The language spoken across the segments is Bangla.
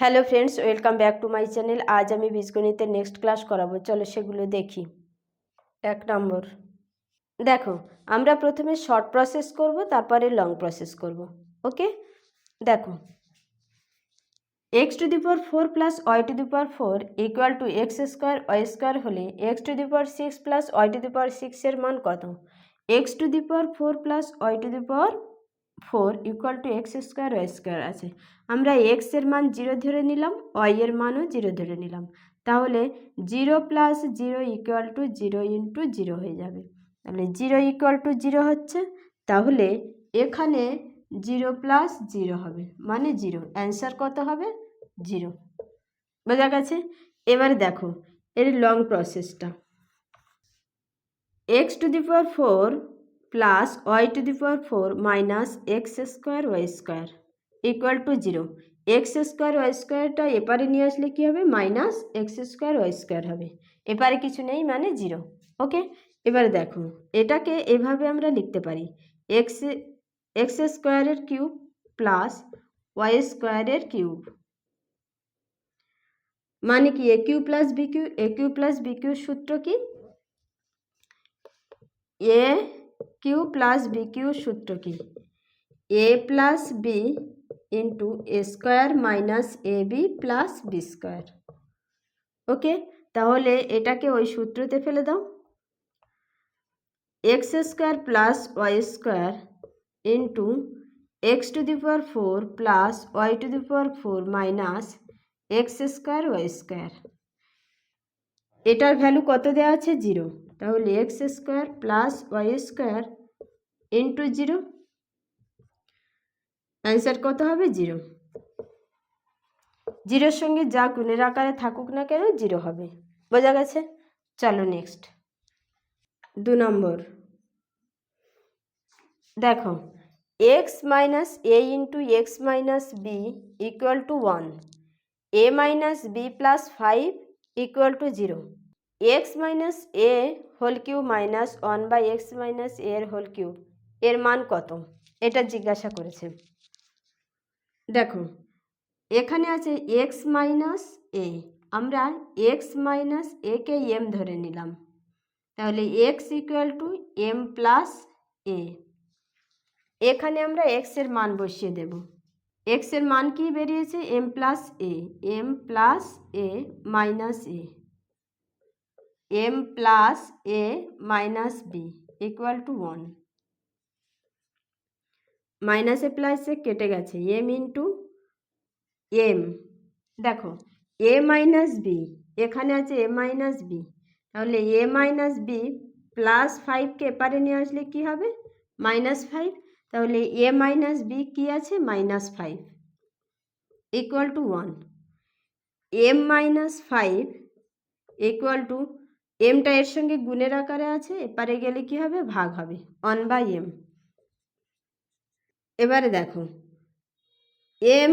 Hello friends, welcome back to my channel. আজ আমি বীজগণিতের নেক্সট ক্লাস করাবো। চলো সেগুলো দেখি। 1 নম্বর, দেখো আমরা প্রথমে শর্ট প্রসেস করব, তারপরে লং প্রসেস করব। ওকে, দেখো x⁴ plus y⁴ equal to x² হলে x⁴ প্লাস y⁴ এর মান কত? x⁴ plus y⁴ equal to x² আছে। আমরা x এর মান 0 ধরে নিলাম, y এর মানও 0 ধরে নিলাম। তাহলে 0 প্লাস 0 ইকুয়াল টু 0 ইন্টু 0 হয়ে যাবে। তাহলে 0 ইকুয়াল টু 0 হচ্ছে, তাহলে এখানে 0 প্লাস 0 হবে, মানে 0। অ্যান্সার কত হবে? 0। বোঝা গেছে? এবার দেখো এর লং প্রসেসটা। x⁴ plus y⁴ minus x² equal to 0। x²y²টা এপারে নিয়ে আসলে কী হবে? মাইনাস x²y² হবে। এপারে কিছু নেই, মানে 0। ওকে, এবার দেখো এটাকে এভাবে আমরা লিখতে পারি, x² প্লাস y² মানে কি a³ প্লাস b³ সূত্র কি? a³ প্লাস b³ সূত্র কি? a plus b into a² minus ab plus b²। ওকে, তাহলে এটাকে ওই সূত্রতে ফেলে দাও। x² plus y² into x⁴ plus y⁴ minus x²y²। এটার ভ্যালু কত দেওয়া আছে? 0। তাহলে x² plus y² into 0, answer কত হবে? 0। 0-র সঙ্গে যা গুণের আকারে থাকুক না কেন 0 হবে। বোঝা গেছে? চলো নেক্সট। 2 নম্বর, দেখো x minus a into x minus b equal to 1, a minus b plus 5 equal to 0, x minus a whole cube minus 1/x minus a এর হোল কিউব এর মান কত? এটা জিজ্ঞাসা করেছে। দেখো এখানে আছে x মাইনাস a, আমরা x minus a K m ধরে নিলাম। তাহলে x equal to m plus a। এখানে আমরা x এর মান বসিয়ে দেব। x এর মান কি বেরিয়েছে? m plus a, m plus a minus a, m plus a minus b equal to 1। মাইনাসে প্লাসে কেটে গেছে, m ইন্টু m। দেখো a মাইনাস b, এখানে আছে a মাইনাস b, তাহলে a মাইনাস b প্লাস 5কে এপারে নিয়ে আসলে কি হবে? মাইনাস 5। তাহলে a মাইনাস b কী আছে? Minus 5 equal to 1। m minus 5 equal to, এমটা এর সঙ্গে গুণের আকারে আছে, এপারে গেলে কি হবে? ভাগ হবে, 1/m। এবারে দেখো m,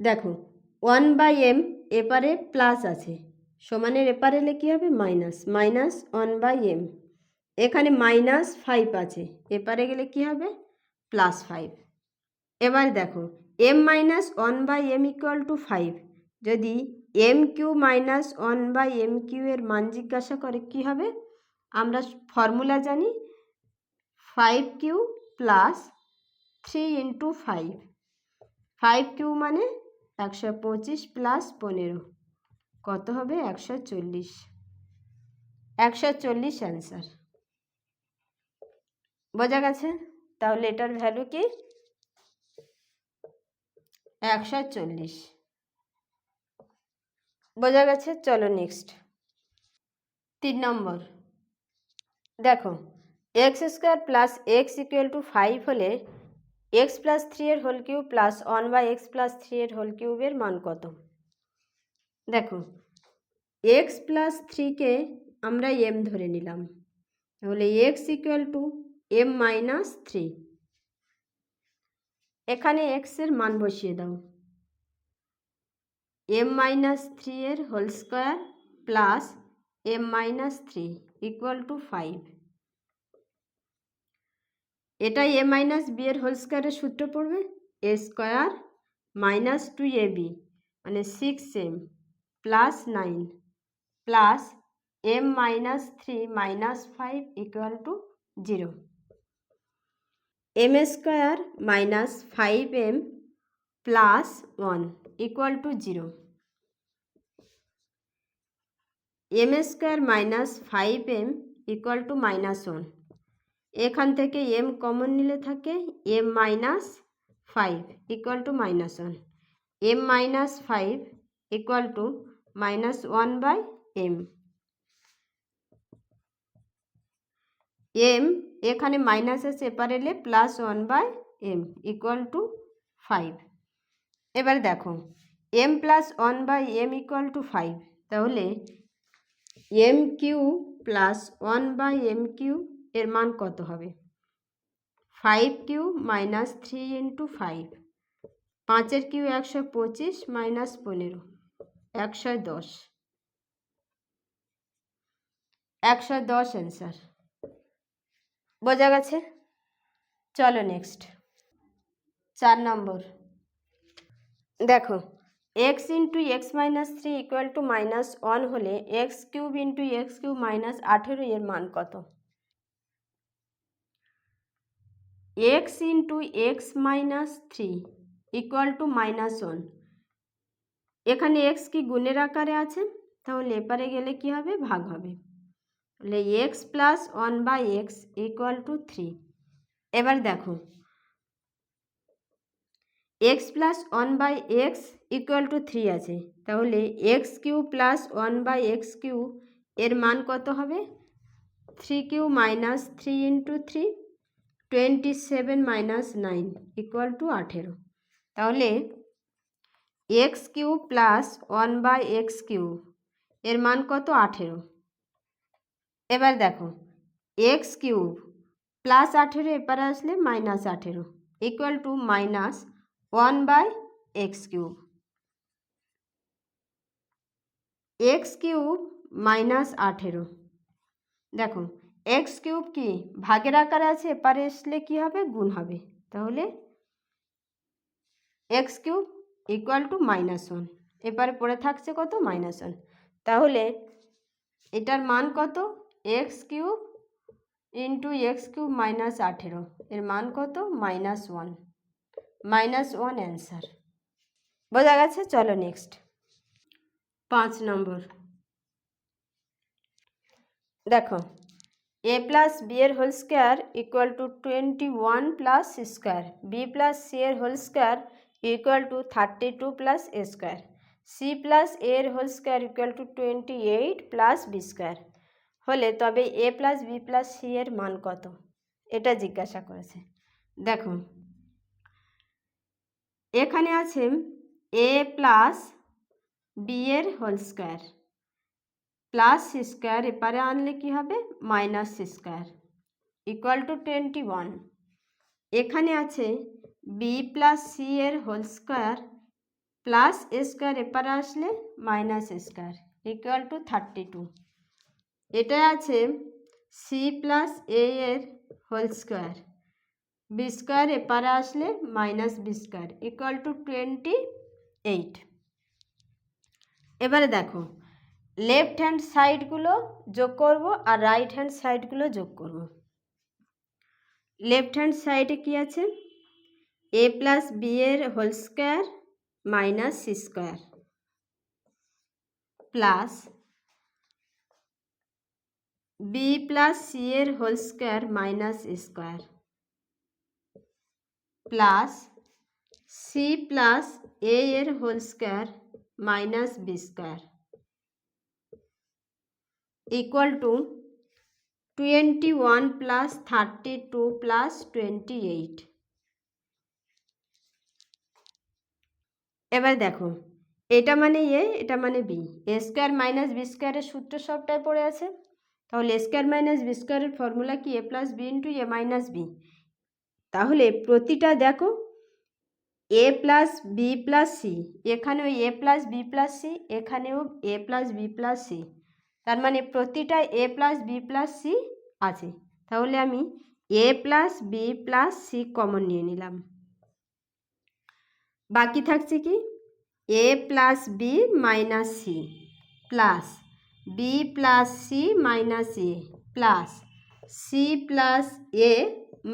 দেখো 1/m এপারে প্লাস আছে, সমানের এপারে এলে কী হবে? Minus, minus 1/m। এখানে মাইনাস 5 আছে, এপারে গেলে কি হবে? প্লাস 5। এবার দেখো m minus 1/m equal to 5, যদি m³ মাইনাস 1/m³ এর মান জিজ্ঞাসা করে কি হবে? আমরা ফর্মুলা জানি, 5³ প্লাস 3 ইন্টু 5। 5³ মানে 125 প্লাস 15 কত হবে? 140। 140 অ্যান্সার। বোঝা গেছে? তাহলে এটার ভ্যালু কি? 140। বোঝা গেছে? চলো নেক্সট। 3 নম্বর, দেখো x² plus x equal to 5 হলে x প্লাস 3 এর whole cube plus 1/x plus 3 এর হোল কিউবের মান কত? দেখো x প্লাস 3কে আমরা m ধরে নিলাম, তাহলে x equal to m minus 3। এখানে x এর মান বসিয়ে দাও, m মাইনাস 3 এর whole square plus m minus 3 equal to 5। এটাই a মাইনাস b এর হোল স্কোয়ারের সূত্র পড়বে, a² মাইনাস 2ab মানে 6m plus 9 plus m minus 3 minus 5 equal to 0। m square minus 5m plus 1 equal to 0। m square minus 5m equal to minus 1। এখান থেকে m কমন নিলে থাকে m minus 5 equal to minus 1। m minus 5 equal to minus 1/m। m এখানে মাইনাসে সেপারেলে প্লাস 1/m ইকুয়াল টু 5। এবার দেখো m plus 1/m equal to 5, তাহলে m Q plus 1/m Q এর মান কত হবে? 5 minus 3 into 5, 5 cube 125 minus 15 110, 110 answer. বোঝা গেছে? চলো নেক্সট 4 নম্বর। দেখো x into X minus 3 equal to minus 1 হলে X cube into x cube minus 18 এর মান কত? x into X minus 3 equal to minus 1। এখানে x কি গুণের আকারে আছে, তাহলে এপারে গেলে কি হবে? ভাগ হবে। তাহলে x plus 1/x equal to 3। এবার দেখো x plus 1/x equal to 3 আছে, তাহলে x Q plus 1/x Q এর মান কত হবে? 3 cube minus 3 into 3 27 minus 9 equal to 18। তাহলে x Q plus 1/x Q এর মান কত? 18। এবার দেখো এক্স কিউব প্লাস 18 এপারে আসলে minus 18 equal to minus 1/x cube. X cube minus 18, দেখো এক্স কিউব কি ভাগের আকারে আছে, এপারে আসলে কি হবে? গুণ হবে। তাহলে x cube equal to minus 1, এপারে পড়ে থাকছে কত? মাইনাস 1। তাহলে এটার মান কত? X cube into x cube minus 18 এর মান কত? Minus 1, minus 1 answer. বোঝা গেছে? চলো নেক্সট 5 নম্বর। দেখো a প্লাস বি এর whole square equal to 21 plus c square, b plus c এর whole square equal to 32 plus a square, c plus a এর whole square equal to 28 plus b square হলে তবে a plus B plus c এর মান কত? এটা জিজ্ঞাসা করেছে। দেখো এখানে আছে এ প্লাস বি এর whole square plus c square, এপারে আনলে কি হবে? Minus c square equal to 21। এখানে আছে বি প্লাস সি এর whole square plus a square, এপারে আসলে minus a square equal to 32। এটা আছে সি প্লাস এ এর হোল স্কোয়ার, বি স্কোয়ার এপারে আসলে minus b square equal to 28। এবারে দেখো লেফট হ্যান্ড সাইডগুলো যোগ করব আর রাইট হ্যান্ড সাইডগুলো যোগ করব। লেফট হ্যান্ড সাইডে কি আছে? এ প্লাস বি এর whole square minus c square plus B plus c এর whole square minus square plus c plus a এর whole square minus b square equal to 21 plus 32 plus 28। এবার দেখো এটা মানে এ, এটা মানে b, a square minus b স্কোয়ারের সূত্র সবটাই পড়ে আছে। তাহলে এ স্কোয়ার মাইনাস বি স্কোয়ারের ফর্মুলা কি? A plus b into A minus B. তাহলে প্রতিটা দেখো a plus B plus c, এখানেও a plus B plus c, এখানেও a plus B plus c, তার মানে প্রতিটা a plus B plus c আছে। তাহলে আমি a plus B plus c common নিয়ে নিলাম। বাকি থাকছে কি? A plus B minus c plus B plus C minus a plus c plus a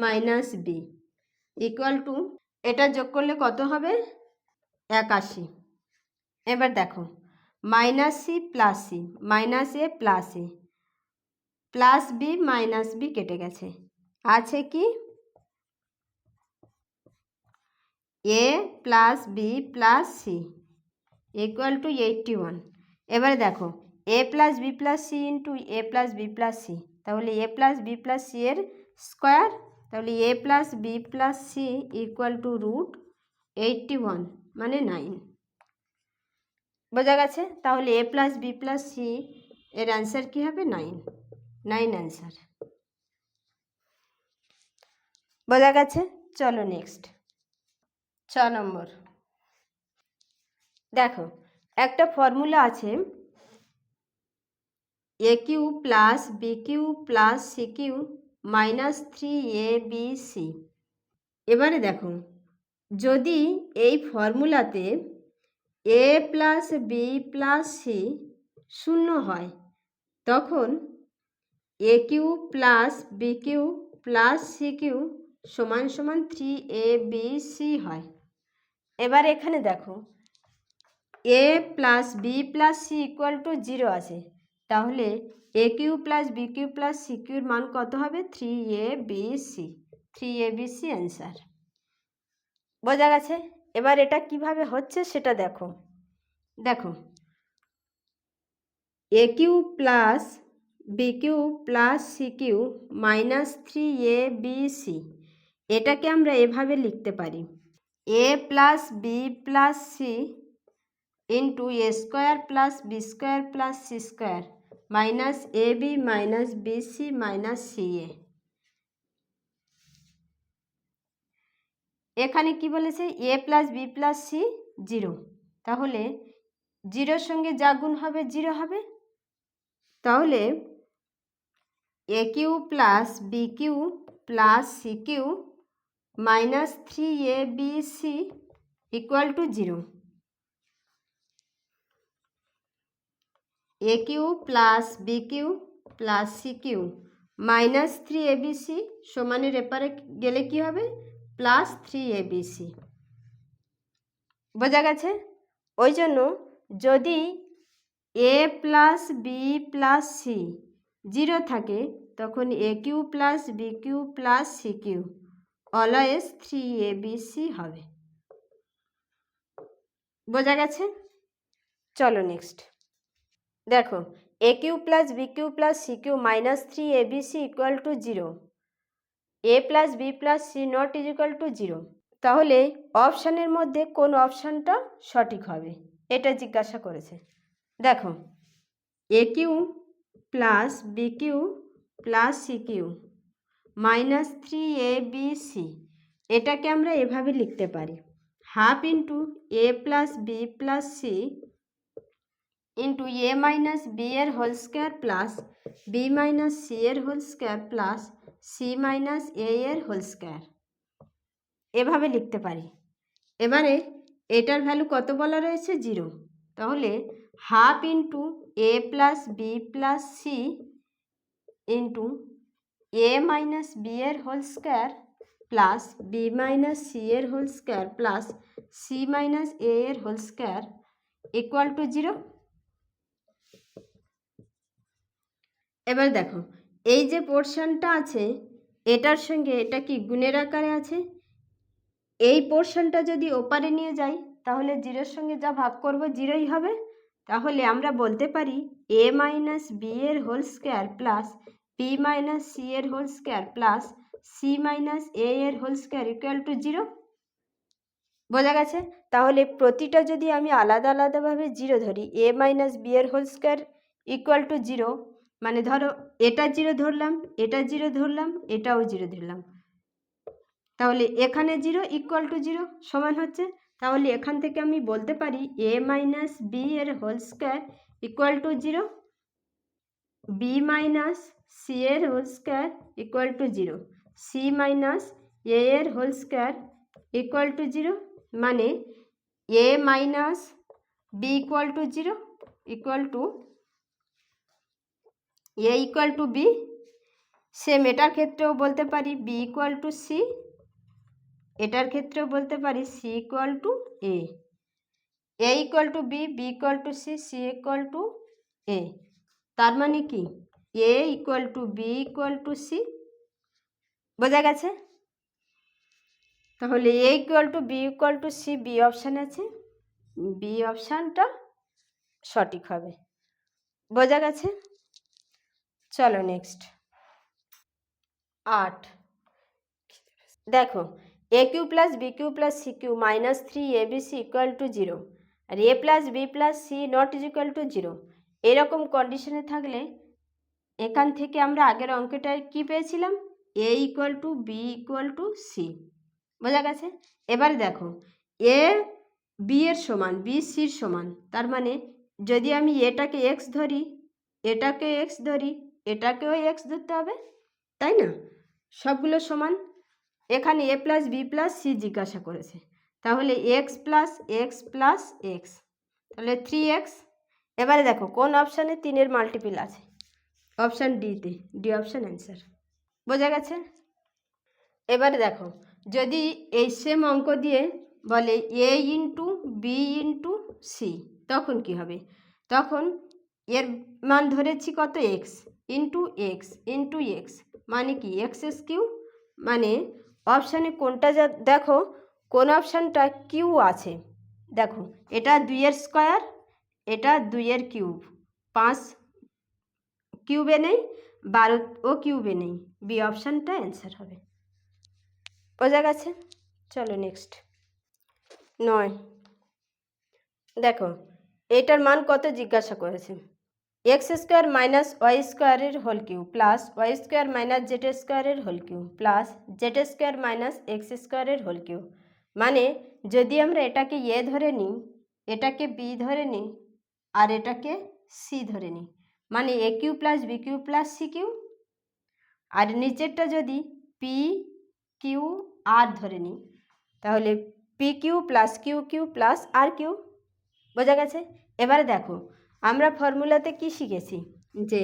minus B equal to, এটা যোগ করলে কত হবে? 81। এবার দেখো, minus c plus C minus a plus B minus b কেটে গেছে, আছে কি a plus B plus C equal to 81। এবারে দেখো a plus B plus C into A plus B plus c, তাহলে a plus B plus c এর স্কোয়ার, তাহলে a plus B plus C equal to √81 মানে 9। বোঝা গেছে? তাহলে a plus B plus c এর অ্যান্সার কী হবে? 9 অ্যান্সার। বোঝা গেছে? চলো নেক্সট 6 নম্বর। দেখো একটা ফর্মুলা আছে a cube plus B cube plus C cube minus 3abc। এবারে দেখো, যদি এই ফর্মুলাতে a plus B plus c শূন্য হয়, তখন a cube plus B cube plus C cube সমান সমান 3abc হয়। এবার এখানে দেখো a plus B plus C equal to 0 আছে, তাহলে a cube plus B cube plus c কিউর মান কত হবে? 3abc answer. বোঝা গেছে? এবার এটা কিভাবে হচ্ছে সেটা দেখো। দেখো এ cube plus B cube plus C cube minus 3abc, এটাকে আমরা এভাবে লিখতে পারি a plus B plus C into a square plus b square plus c square minus a b minus b c minus c a. এখানে কি বলেছে? A plus B plus c 0, তাহলে 0-র সঙ্গে যা গুণ হবে 0 হবে, তাহলে a cube plus B cube plus C cube minus 3abc equal to 0। A cube plus B cube plus C cube minus 3abc সমানের এপারে গেলে কি হবে? Plus 3abc। বোঝা গেছে? ওই জন্য যদি a plus B plus c 0 থাকে, তখন a cube plus B cube plus C cube always 3abc হবে। বোঝা গেছে? চলো নেক্সট দেখো এ cube plus B cube plus C cube minus 3abc equal to 0, a plus B plus c not is equal to 0, তাহলে অপশানের মধ্যে কোন অপশানটা সঠিক হবে এটা জিজ্ঞাসা করেছে। দেখো এ cube plus B cube plus C cube minus 3abc, এটাকে আমরা এভাবে লিখতে পারি হাফ ইন্টু এ plus B plus C into এ মাইনাস বি এর whole square plus B minus C এর whole square plus C minus A এর হোল স্কোয়ার, এভাবে লিখতে পারি। এবারে এটার ভ্যালু কত বলা রয়েছে? 0, তাহলে হাফ ইন্টু এ plus B plus C into এ মাইনাস বি এর whole square plus B minus C এর whole square plus C minus A এর হোল স্কোয়ার ইকুয়াল টু 0। এবার দেখো এই যে পোর্শনটা আছে এটার সঙ্গে এটা কি গুণের আকারে আছে, এই পোর্শনটা যদি ওপারে নিয়ে যাই তাহলে 0-এর সঙ্গে যা ভাগ করব 0ই হবে, তাহলে আমরা বলতে পারি এ মাইনাস বি এর whole square plus B minus C এর whole square plus C minus A এর হোল স্কোয়ার ইকুয়াল টু 0। বোঝা গেছে? তাহলে প্রতিটা যদি আমি আলাদা আলাদাভাবে 0 ধরি, এ মাইনাস বি এর হোল স্কোয়ার ইকুয়াল টু 0, মানে ধরো এটা 0 ধরলাম, এটা 0 ধরলাম, এটাও 0 ধরলাম, তাহলে এখানে 0 ইকুয়াল টু 0 সমান হচ্ছে, তাহলে এখান থেকে আমি বলতে পারি এ মাইনাস বি এর whole square equal to 0, B minus C এর whole square equal to 0, C minus A এর হোল স্কোয়ার ইকুয়াল টু 0, মানে A minus B equal to 0 equal to A equal to B. Same এটার ক্ষেত্রেও বলতে পারি বি ইকুয়াল টু সি, এটার ক্ষেত্রেও বলতে পারি C equal to A equal to B, B equal to C, C equal to A. তার মানে কি A equal to B equal to C. বোঝা গেছে? তাহলে A equal to B equal to C, B option আছে, বি অপশানটা সঠিক হবে। বোঝা গেছে? চলো নেক্সট 8। দেখো এ cube plus B cube plus C cube minus 3abc equal to 0 আর A plus B plus c not is equal to 0, এরকম কন্ডিশনে থাকলে এখান থেকে আমরা আগের অঙ্কটায় কি পেয়েছিলাম? A equal to B equal to C. বোঝা গেছে? এবার দেখো এ বি এর সমান, বি সির সমান, তার মানে যদি আমি এটাকে এক্স ধরি, এটাকে এক্স ধরি, এটাকেও এক্স ধরতে হবে, তাই না? সবগুলো সমান। এখানে এ প্লাস বি প্লাস সি জিজ্ঞাসা করেছে, তাহলে x plus x plus x, তাহলে 3x। এবারে দেখো কোন অপশানে 3-এর মাল্টিপল আছে? অপশান ডিতে, ডি অপশান অ্যান্সার। বোঝা গেছে? এবারে দেখো যদি এই সেম অঙ্ক দিয়ে বলে এ ইন্টু বি ইন্টু সি, তখন কি হবে? তখন এর মান ধরেছি কত? X into x into x, মানে কি এক্স কিউ, মানে অপশানে কোনটা দেখো কোন অপশানটা কিউ আছে। দেখো এটা 2-এর স্কোয়ার, এটা 2-এর কিউব, 5 কিউবে নেই, 12 কিউবে নেই, বি অপশানটা অ্যান্সার হবে। বোঝা গেছে? চলো নেক্সট 9। দেখো এটার মান কত জিজ্ঞাসা করেছে? এক্স স্কোয়ার মাইনাস ওয়াই স্কোয়ারের whole cube plus Y square minus Z স্কোয়ারের whole cube plus Z square minus X স্কোয়ারের হোল কিউ। মানে যদি আমরা এটাকে এ ধরে নিই, এটাকে বি ধরে নিই, আর এটাকে সি ধরে নিই, মানে A cube plus B cube plus C cube, আর নিচেরটা যদি পি কিউ আর ধরে নিই, তাহলে P cube plus Q cube plus R cube. বোঝা গেছে? এবারে দেখো আমরা ফর্মুলাতে কি শিখেছি যে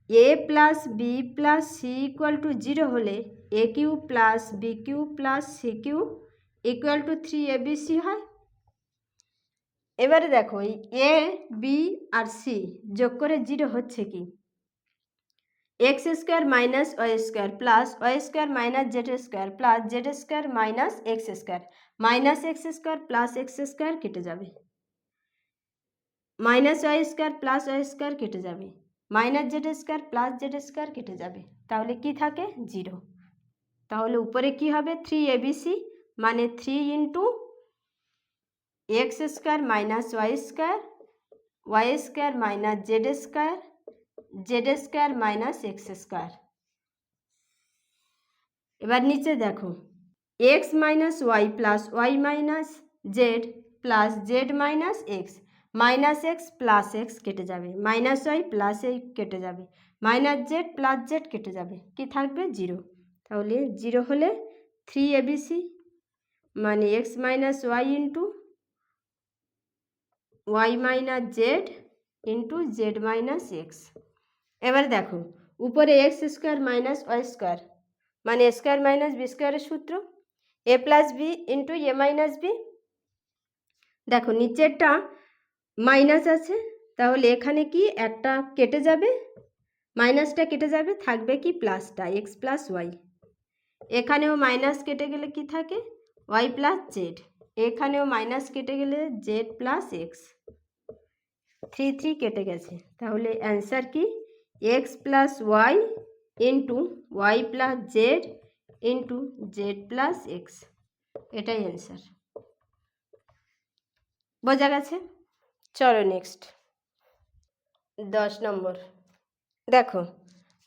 A plus B plus C equal to 0 হলে A cube plus B cube plus C cube equal to 3abc হয়। এবারে দেখো এই এ বি আর সি যোগ করে 0 হচ্ছে কি? X square minus y square plus Y square minus z square plus Z square minus x square, minus x square plus x square কেটে যাবে, minus y square plus Y square কেটে যাবে, minus z square plus Z square কেটে যাবে, তাহলে কি থাকে? 0। তাহলে উপরে কি হবে? 3abc, মানে 3 into x square minus y square minus z square minus x square. এবার নিচে দেখো x minus y plus y minus z plus z minus x, minus x plus x কেটে যাবে, মাইনাস ওয়াই প্লাস এই কেটে যাবে, মাইনাস জেড প্লাস জেড কেটে যাবে, কি থাকবে? 0। তাহলে 0 হলে 3abc, মানে x minus y into y minus z into z minus x. এবার দেখো উপরে x square minus y square, মানে এ স্কোয়ার মাইনাস বি স্কোয়ারের সূত্র, a plus b into A minus b. দেখো নিচেরটা মাইনাস আছে, তাহলে এখানে কি একটা কেটে যাবে, মাইনাসটা কেটে যাবে, থাকবে কি? প্লাসটা, এক্স প্লাস ওয়াই। এখানেও মাইনাস কেটে গেলে কি থাকে? Y plus z. এখানেও মাইনাস কেটে গেলে জেড প্লাস এক্স, 3 কেটে গেছে, তাহলে অ্যান্সার কি? X plus Y into Y plus Z into Z plus X, এটাই অ্যান্সার। বোঝা গেছে? চলো নেক্সট 10 নম্বর। দেখো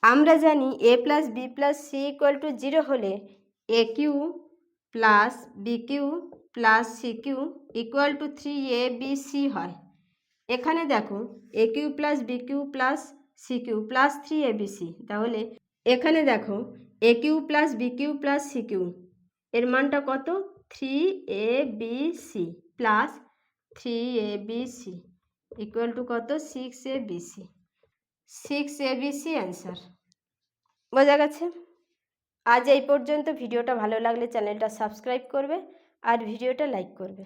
আমরা জানি A plus B plus C equal to 0 হলে A cube plus B cube plus C cube equal to 3abc হয়। এখানে দেখো এ cube plus B cube plus C cube plus 3abc, তাহলে এখানে দেখো এ cube plus B cube plus C Q এর মানটা কত? 3abc plus 3ABC equal two কত 6ABC 6ABC অ্যান্সার। বোঝা গেছে? আজ এই পর্যন্ত। ভিডিওটা ভালো লাগলে চ্যানেলটা সাবস্ক্রাইব করবে আর ভিডিওটা লাইক করবে।